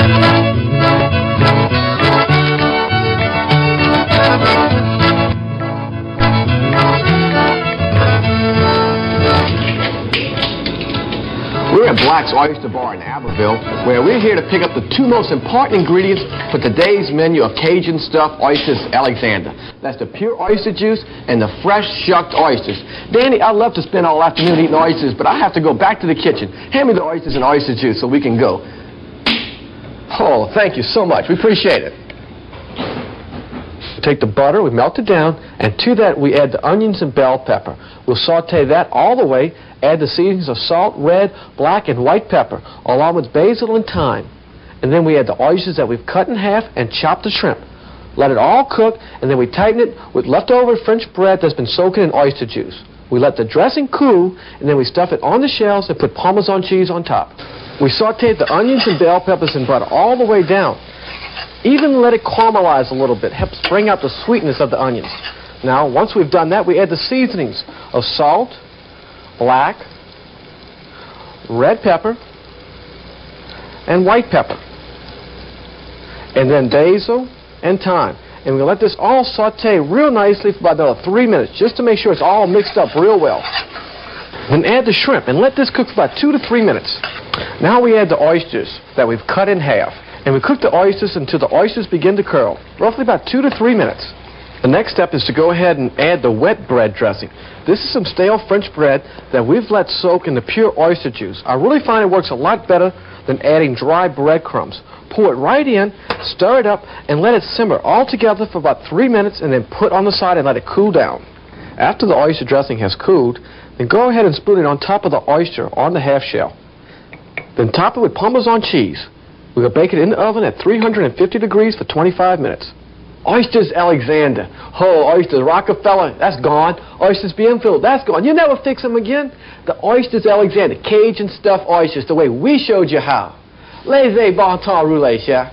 We're at Black's Oyster Bar in Abbeville, where we're here to pick up the two most important ingredients for today's menu of Cajun stuffed oysters Alexander. That's the pure oyster juice and the fresh shucked oysters. Danny, I'd love to spend all afternoon eating oysters, but I have to go back to the kitchen. Hand me the oysters and oyster juice so we can go. Oh, thank you so much. We appreciate it. Take the butter, we melt it down, and to that we add the onions and bell pepper. We'll saute that all the way, add the seasonings of salt, red, black, and white pepper, along with basil and thyme. And then we add the oysters that we've cut in half and chop the shrimp. Let it all cook, and then we tighten it with leftover French bread that's been soaking in oyster juice. We let the dressing cool, and then we stuff it on the shells and put Parmesan cheese on top. We sauteed the onions and bell peppers and butter all the way down. Even let it caramelize a little bit, helps bring out the sweetness of the onions. Now, once we've done that, we add the seasonings of salt, black, red pepper, and white pepper. And then basil and thyme. And we let this all saute real nicely for about another 3 minutes, just to make sure it's all mixed up real well. Then add the shrimp and let this cook for about 2 to 3 minutes. Now we add the oysters that we've cut in half. And we cook the oysters until the oysters begin to curl, roughly about 2 to 3 minutes. The next step is to go ahead and add the wet bread dressing. This is some stale French bread that we've let soak in the pure oyster juice. I really find it works a lot better than adding dry breadcrumbs. Pour it right in, stir it up, and let it simmer all together for about 3 minutes, and then put on the side and let it cool down. After the oyster dressing has cooled, then go ahead and spoon it on top of the oyster on the half shell. Then top it with Parmesan cheese. We're going to bake it in the oven at 350 degrees for 25 minutes. Oysters Alexander. Oh, oysters Rockefeller, that's gone. Oysters Bienfield, that's gone. You never fix them again. The Oysters Alexander, Cajun stuffed oysters, the way we showed you how. Laissez bon temps rouler, chef.